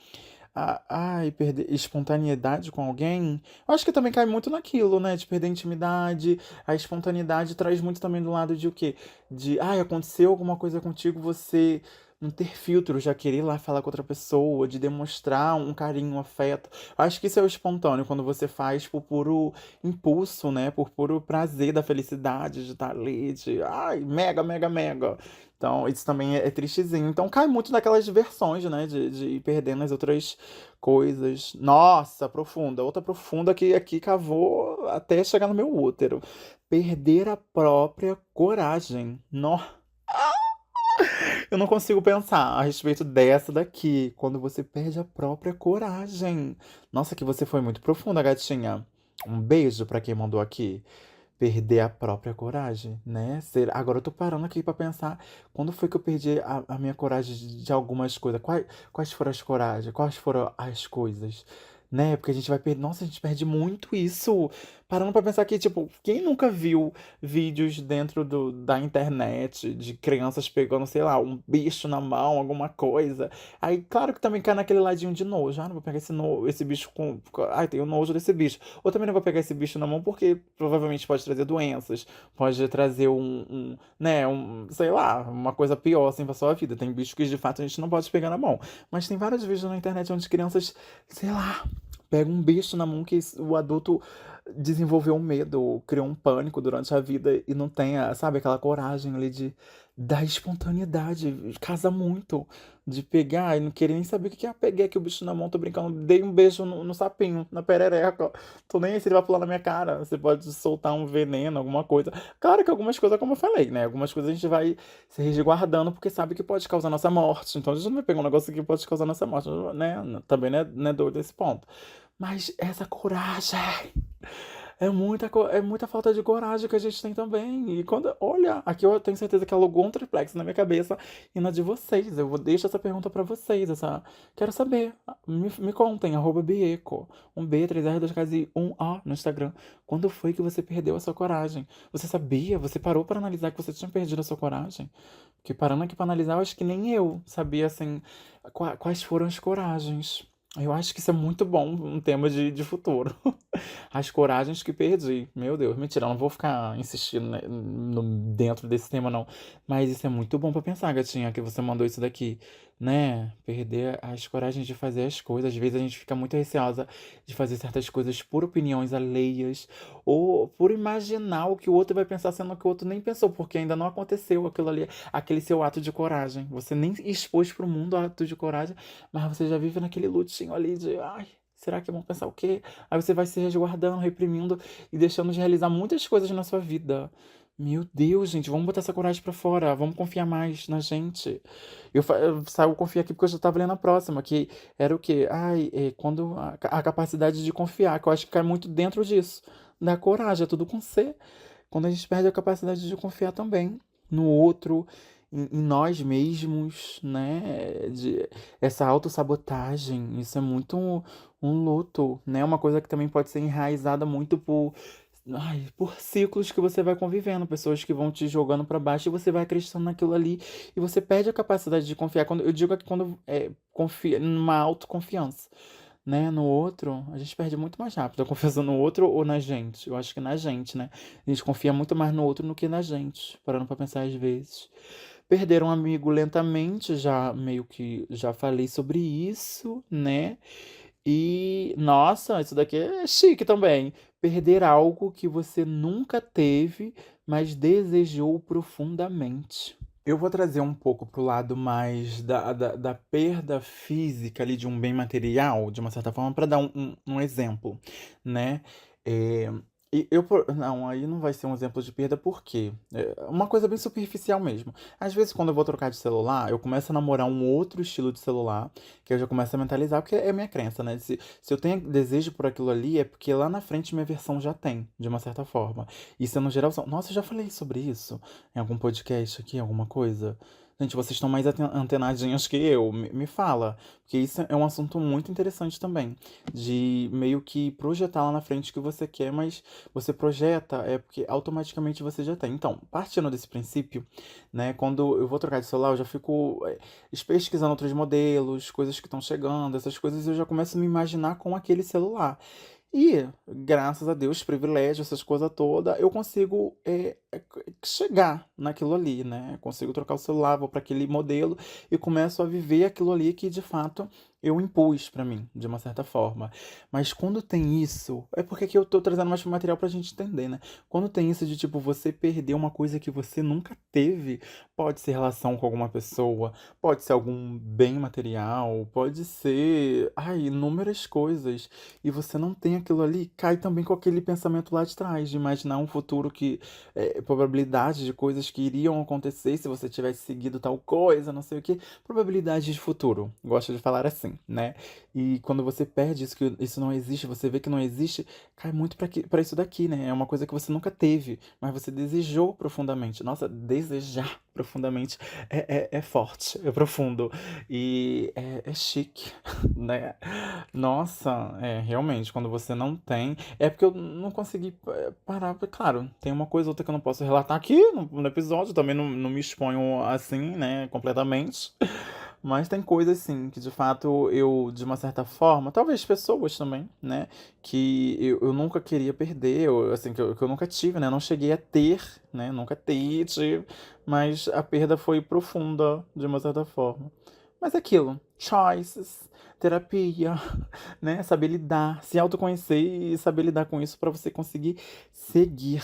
Ai, perder espontaneidade com alguém. Eu acho que também cai muito naquilo, né? De perder a intimidade. A espontaneidade traz muito também do lado de o quê? Aconteceu alguma coisa contigo, você não ter filtro, já querer ir lá falar com outra pessoa, de demonstrar um carinho, um afeto. Acho que isso é o espontâneo, quando você faz por puro impulso, né? Por puro prazer da felicidade, de estar ali, mega, mega, mega. Então, isso também é tristezinho. Então, cai muito naquelas versões, né? De ir perdendo as outras coisas. Nossa, profunda. Outra profunda que aqui cavou até chegar no meu útero. Perder a própria coragem. Eu não consigo pensar a respeito dessa daqui. Quando você perde a própria coragem. Nossa, que você foi muito profunda, gatinha. Um beijo pra quem mandou aqui. Perder a própria coragem, né? Agora eu tô parando aqui pra pensar quando foi que eu perdi a minha coragem de algumas coisas. Quais foram as coragens? Quais foram as coisas? né? Porque a gente vai perder. Nossa, a gente perde muito isso. Parando pra pensar que, tipo, quem nunca viu vídeos dentro da internet de crianças pegando, sei lá, um bicho na mão, alguma coisa. Aí, claro que também cai naquele ladinho de nojo. Ah, não vou pegar esse bicho Ai, tenho nojo desse bicho. Ou também não vou pegar esse bicho na mão porque provavelmente pode trazer doenças, pode trazer né, sei lá, uma coisa pior assim pra sua vida. Tem bichos que de fato a gente não pode pegar na mão. Mas tem vários vídeos na internet onde crianças, sei lá, pegam um bicho na mão que o adulto desenvolveu um medo, criou um pânico durante a vida e não tem, sabe, aquela coragem ali da espontaneidade. Casa muito de pegar e não querer nem saber o que que é. Peguei aqui o bicho na mão, tô brincando, dei um beijo no sapinho, na perereca. Tô nem aí se ele vai pular na minha cara. Você pode soltar um veneno, alguma coisa. Claro que algumas coisas, como eu falei, né? Algumas coisas a gente vai se resguardando porque sabe que pode causar nossa morte. Então a gente não vai pegar um negócio que pode causar nossa morte, né? Também não é doido esse ponto. Mas essa coragem. É muita falta de coragem que a gente tem também. E quando, olha, aqui eu tenho certeza que alugou um triplex na minha cabeça e na de vocês. Eu vou deixar essa pergunta pra vocês. Quero saber. Me contem, @bieco. Um B, 3R, 2Ks e 1O no Instagram. Quando foi que você perdeu a sua coragem? Você sabia? Você parou para analisar que você tinha perdido a sua coragem? Porque parando aqui pra analisar, eu acho que nem eu sabia, assim, quais foram as coragens. Eu acho que isso é muito bom, um tema de futuro. As coragens que perdi. Meu Deus, mentira, eu não vou ficar insistindo, né, dentro desse tema, não. Mas isso é muito bom pra pensar, gatinha, que você mandou isso daqui, né? Perder as coragens de fazer as coisas. Às vezes a gente fica muito receosa de fazer certas coisas por opiniões alheias ou por imaginar o que o outro vai pensar, sendo que o outro nem pensou, porque ainda não aconteceu aquilo ali, aquele seu ato de coragem. Você nem expôs pro mundo o ato de coragem, mas você já vive naquele lutinho ali de, ai, será que vão pensar o quê? Aí você vai se resguardando, reprimindo e deixando de realizar muitas coisas na sua vida. Meu Deus, gente, vamos botar essa coragem pra fora, vamos confiar mais na gente. Eu saio confiar aqui porque eu já tava lendo a próxima, que era o quê? Ai, quando a capacidade de confiar, que eu acho que cai muito dentro disso, da coragem, é tudo com C. Quando a gente perde a capacidade de confiar também no outro, em nós mesmos, né? Essa autossabotagem, isso é muito um luto, né? Uma coisa que também pode ser enraizada muito por ciclos que você vai convivendo, pessoas que vão te jogando pra baixo e você vai acreditando naquilo ali e você perde a capacidade de confiar. Quando eu digo aqui quando confia numa autoconfiança, né, no outro, a gente perde muito mais rápido. A confiança no outro ou na gente? Eu acho que na gente, né? A gente confia muito mais no outro do que na gente, parando pra pensar às vezes. Perder um amigo lentamente, já meio que já falei sobre isso, né? E, nossa, isso daqui é chique também. Perder algo que você nunca teve, mas desejou profundamente. Eu vou trazer um pouco pro lado mais da perda física ali de um bem material, de uma certa forma, para dar um exemplo, né? É, não, aí não vai ser um exemplo de perda, porque é uma coisa bem superficial mesmo. Às vezes, quando eu vou trocar de celular, eu começo a namorar um outro estilo de celular, que eu já começo a mentalizar, porque é minha crença, né? Se eu tenho desejo por aquilo ali, é porque lá na frente minha versão já tem, de uma certa forma. Isso é no geral. Nossa, eu já falei sobre isso em algum podcast aqui, alguma coisa? Gente, vocês estão mais antenadinhos que eu. Me fala. Porque isso é um assunto muito interessante também. De meio que projetar lá na frente o que você quer, mas você projeta é porque automaticamente você já tem. Então, partindo desse princípio, né? Quando eu vou trocar de celular, eu já fico pesquisando outros modelos, coisas que estão chegando, essas coisas eu já começo a me imaginar com aquele celular. E, graças a Deus, privilégio, essas coisas todas, eu consigo chegar naquilo ali, né? Consigo trocar o celular, vou para aquele modelo e começo a viver aquilo ali que, de fato, eu impus para mim, de uma certa forma. Mas quando tem isso, é porque que eu tô trazendo mais material pra gente entender, né? Quando tem isso de, tipo, você perder uma coisa que você nunca teve, pode ser relação com alguma pessoa, pode ser algum bem material, pode ser, inúmeras coisas e você não tem aquilo ali, cai também com aquele pensamento lá de trás, de imaginar um futuro que, probabilidade de coisas que iriam acontecer se você tivesse seguido tal coisa, não sei o que, probabilidade de futuro, gosto de falar assim. existem, né? E quando você perde isso, que isso não existe, você vê que não existe, cai muito pra isso daqui, né? É uma coisa que você nunca teve, mas você desejou profundamente. Nossa, desejar profundamente é forte, é profundo e é chique, né? Nossa, realmente, quando você não tem. É porque eu não consegui parar. Claro, tem uma coisa ou outra que eu não posso relatar aqui no episódio, também não me exponho assim, né, completamente. Mas tem coisas, assim, que de fato eu, de uma certa forma, talvez pessoas também, né, que eu nunca queria perder, assim, que eu nunca tive, né, não cheguei a ter, né, nunca tive, mas a perda foi profunda, de uma certa forma. Mas é aquilo, choices, terapia, né? Saber lidar, se autoconhecer e saber lidar com isso para você conseguir seguir.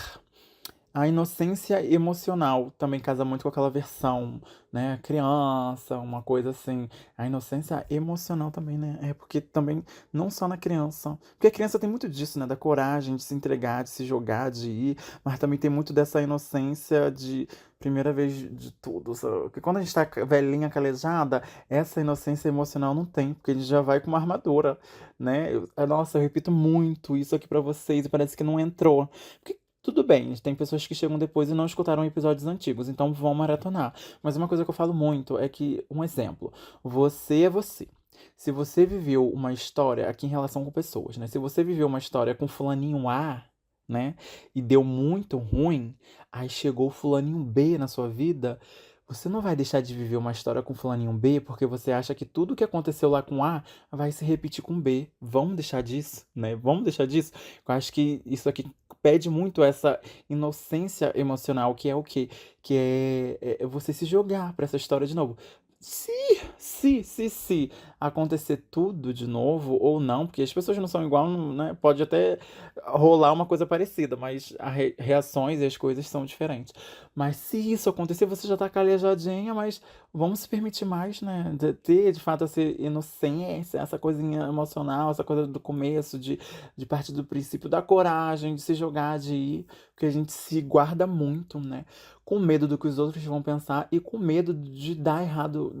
A inocência emocional também casa muito com aquela versão, né? Criança, uma coisa assim. A inocência emocional também, né? É porque também, não só na criança. Porque a criança tem muito disso, né? Da coragem de se entregar, de se jogar, de ir. Mas também tem muito dessa inocência de primeira vez de tudo. Sabe? Porque quando a gente tá velhinha, calejada, essa inocência emocional não tem. Porque a gente já vai com uma armadura, né? Nossa, eu repito muito isso aqui pra vocês e parece que não entrou. Porque tudo bem, tem pessoas que chegam depois e não escutaram episódios antigos, então vão maratonar. Mas uma coisa que eu falo muito é que, um exemplo, você é você. Se você viveu uma história aqui em relação com pessoas, né? Se você viveu uma história com fulaninho A, né? E deu muito ruim, aí chegou o fulaninho B na sua vida, você não vai deixar de viver uma história com fulaninho B porque você acha que tudo que aconteceu lá com A vai se repetir com B. Vamos deixar disso, né? Vamos deixar disso. Eu acho que isso aqui pede muito essa inocência emocional, que é o quê? Que é você se jogar pra essa história de novo. Se, se acontecer tudo de novo ou não, porque as pessoas não são igual, né? Pode até rolar uma coisa parecida, mas as reações e as coisas são diferentes. Mas se isso acontecer, você já tá calejadinha, mas vamos se permitir mais, né? De ter de fato essa inocência, essa coisinha emocional, essa coisa do começo, de partir do princípio da coragem, de se jogar, de ir, porque a gente se guarda muito, né? Com medo do que os outros vão pensar e com medo de dar errado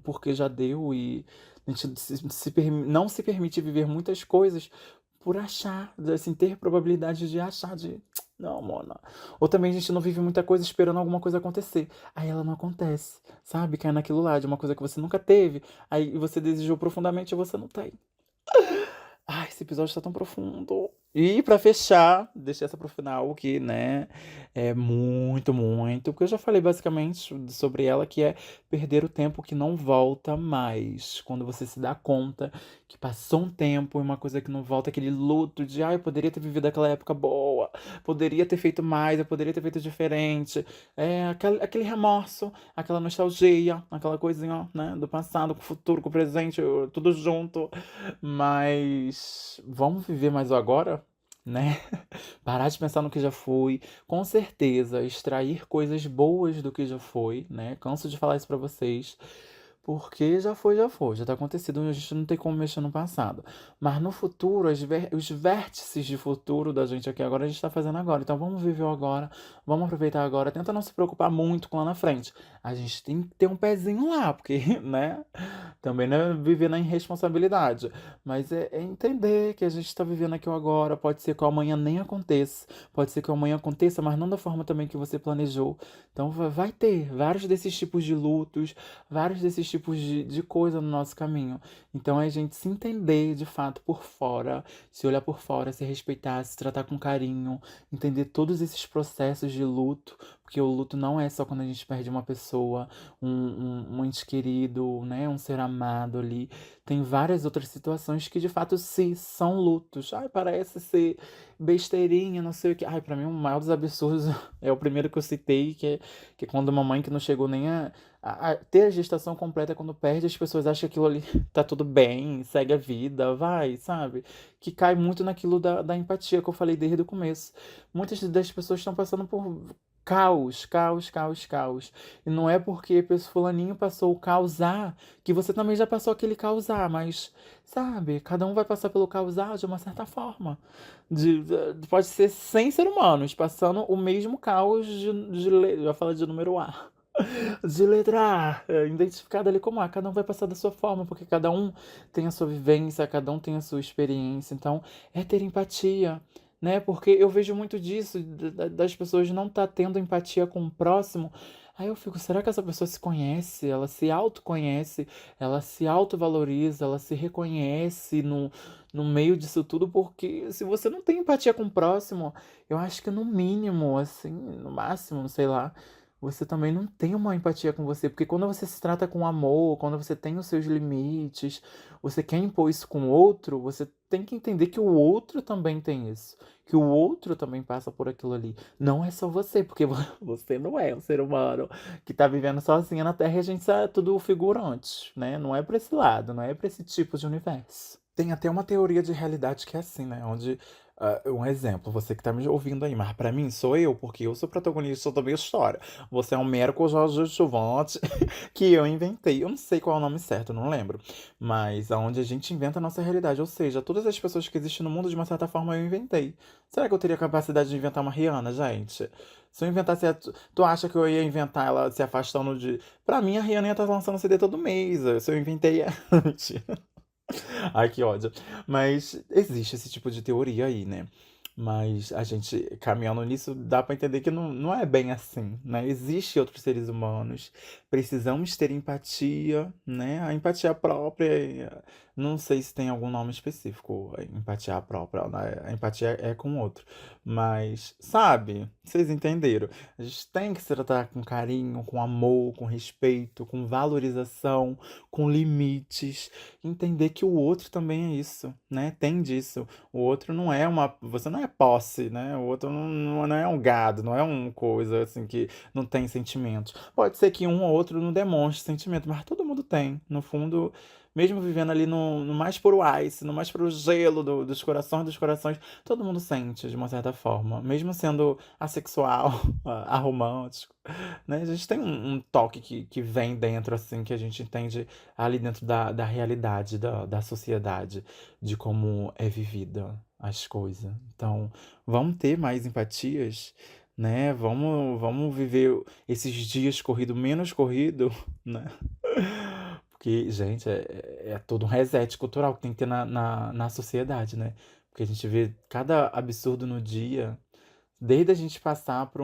porque já deu e a gente não se permite viver muitas coisas por achar, assim, ter probabilidade de achar de não, Mona. Ou também a gente não vive muita coisa esperando alguma coisa acontecer. Aí ela não acontece, sabe? Cai naquilo lá, de uma coisa que você nunca teve. Aí você desejou profundamente e você não tem. Ai, esse episódio tá tão profundo. E pra fechar, deixei essa pro final, que, né, é muito, muito. Porque eu já falei basicamente sobre ela, que é perder o tempo que não volta mais. Quando você se dá conta que passou um tempo e uma coisa que não volta, aquele luto de, eu poderia ter vivido aquela época boa, poderia ter feito mais, eu poderia ter feito diferente. É aquele remorso, aquela nostalgia, aquela coisinha, né, do passado com o futuro, com o presente, tudo junto. Mas vamos viver mais o agora, né? Parar de pensar no que já foi, com certeza extrair coisas boas do que já foi, né? Canso de falar isso pra vocês, porque já foi, já tá acontecido, a gente não tem como mexer no passado. Mas no futuro, os vértices de futuro da gente aqui agora, a gente tá fazendo agora. Então vamos viver o agora, vamos aproveitar agora, tenta não se preocupar muito com lá na frente. A gente tem que ter um pezinho lá, porque, né? Também não é viver na irresponsabilidade, mas é entender que a gente está vivendo aqui o agora. Pode ser que o amanhã nem aconteça, pode ser que o amanhã aconteça, mas não da forma também que você planejou. Então vai ter vários desses tipos de lutos, vários desses tipos de coisa no nosso caminho. Então é a gente se entender de fato por fora, se olhar por fora, se respeitar, se tratar com carinho, entender todos esses processos de luto, porque o luto não é só quando a gente perde uma pessoa, um ente querido, né? Um ser amado ali. Tem várias outras situações que de fato sim, são lutos. Ai, parece ser besteirinha, não sei o que. Ai, pra mim o maior dos absurdos é o primeiro que eu citei, que é quando uma mãe que não chegou nem a ter a gestação completa, quando perde, as pessoas acham que aquilo ali tá tudo bem, segue a vida, vai, sabe? Que cai muito naquilo da empatia que eu falei desde o começo. Muitas das pessoas estão passando por caos, caos, caos, caos. E não é porque fulaninho passou o causar que você também já passou aquele causar, mas, sabe, cada um vai passar pelo causar de uma certa forma. Pode ser 100 seres humanos passando o mesmo caos eu ia falar de número A. De letra A, identificado ali como A. Cada um vai passar da sua forma, porque cada um tem a sua vivência, cada um tem a sua experiência. Então, é ter empatia, né? Porque eu vejo muito disso, das pessoas não estar tendo empatia com o próximo. Aí eu fico, será que essa pessoa se conhece? Ela se autoconhece, ela se autovaloriza, ela se reconhece no meio disso tudo? Porque se você não tem empatia com o próximo, eu acho que no mínimo, assim, no máximo, sei lá, você também não tem uma empatia com você, porque quando você se trata com amor, quando você tem os seus limites, você quer impor isso com o outro, você tem que entender que o outro também tem isso, que o outro também passa por aquilo ali. Não é só você, porque você não é um ser humano que tá vivendo sozinha na Terra e a gente é tudo figurante, né? Não é pra esse lado, não é pra esse tipo de universo. Tem até uma teoria de realidade que é assim, né? Onde, um exemplo, você que tá me ouvindo aí, mas pra mim sou eu, porque eu sou protagonista da minha história. Você é um mero coadjuvante que eu inventei. Eu não sei qual é o nome certo, eu não lembro. Mas aonde a gente inventa a nossa realidade. Ou seja, todas as pessoas que existem no mundo, de uma certa forma, eu inventei. Será que eu teria capacidade de inventar uma Rihanna, gente? Se eu inventasse. Tu acha que eu ia inventar ela se afastando de. Pra mim, a Rihanna ia estar lançando CD todo mês. Se eu inventei antes. Ai, que ódio. Mas existe esse tipo de teoria aí, né? Mas a gente caminhando nisso dá pra entender que não é bem assim, né? Existem outros seres humanos, precisamos ter empatia, né? A empatia própria, não sei se tem algum nome específico, a empatia própria, né? A empatia é com o outro. Mas, sabe? Vocês entenderam? A gente tem que se tratar com carinho, com amor, com respeito, com valorização, com limites, entender que o outro também é isso, né? Tem disso. O outro não é uma. Você não é posse, né? O outro não é um gado, não é uma coisa assim que não tem sentimentos. Pode ser que um ou outro não demonstre sentimento, mas todo mundo tem. No fundo, mesmo vivendo ali no mais puro ice, no mais puro gelo dos corações, todo mundo sente de uma certa forma. Mesmo sendo assexual, aromântico, né? A gente tem um toque que vem dentro, assim, que a gente entende ali dentro da realidade, da sociedade, de como é vivida as coisas. Então, vamos ter mais empatias, né? Vamos viver esses dias corrido menos corrido, né? Porque, gente, é todo um reset cultural que tem que ter na sociedade, né? Porque a gente vê cada absurdo no dia. Desde a gente passar por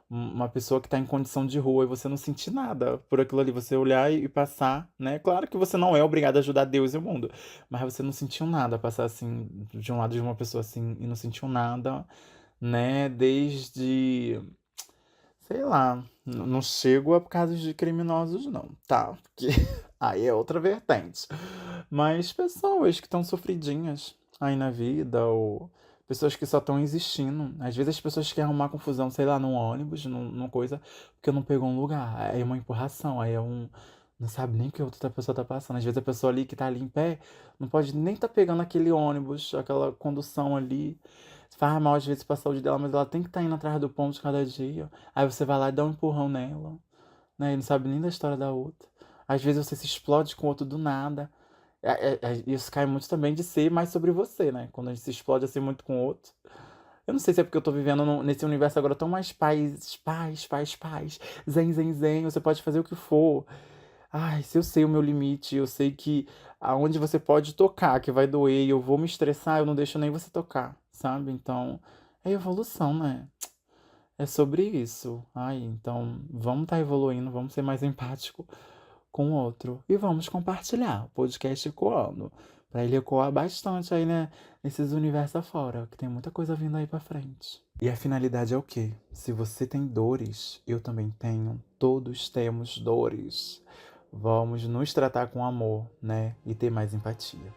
uma pessoa que está em condição de rua e você não sentir nada por aquilo ali, você olhar e passar, né? Claro que você não é obrigado a ajudar Deus e o mundo, mas você não sentiu nada passar assim, de um lado de uma pessoa assim, e não sentiu nada, né? Desde, sei lá, não chego a casos de criminosos, não, tá? Porque aí é outra vertente. Mas pessoas que estão sofridinhas aí na vida, ou pessoas que só estão existindo. Às vezes as pessoas querem arrumar confusão, sei lá, num ônibus, numa coisa, porque não pegou um lugar. Aí é uma empurração, aí é um. Não sabe nem o que a outra pessoa tá passando. Às vezes a pessoa ali que tá ali em pé não pode nem tá pegando aquele ônibus, aquela condução ali. Faz mal às vezes pra saúde dela, mas ela tem que estar indo atrás do ponto de cada dia. Aí você vai lá e dá um empurrão nela, né? E não sabe nem da história da outra. Às vezes você se explode com o outro do nada. Isso cai muito também de ser mais sobre você, né? Quando a gente se explode assim muito com o outro. Eu não sei se é porque eu tô vivendo nesse universo agora tão mais paz. Zen, zen, zen. Você pode fazer o que for. Ai, se eu sei o meu limite, eu sei que aonde você pode tocar, que vai doer, e eu vou me estressar, eu não deixo nem você tocar, sabe? Então, é evolução, né? É sobre isso. Ai, então, vamos estar evoluindo, vamos ser mais empático com o outro. E vamos compartilhar o podcast ecoando. Pra ele ecoar bastante aí, né? Nesses universos afora, que tem muita coisa vindo aí pra frente. E a finalidade é o quê? Se você tem dores, eu também tenho. Todos temos dores. Vamos nos tratar com amor, né? E ter mais empatia.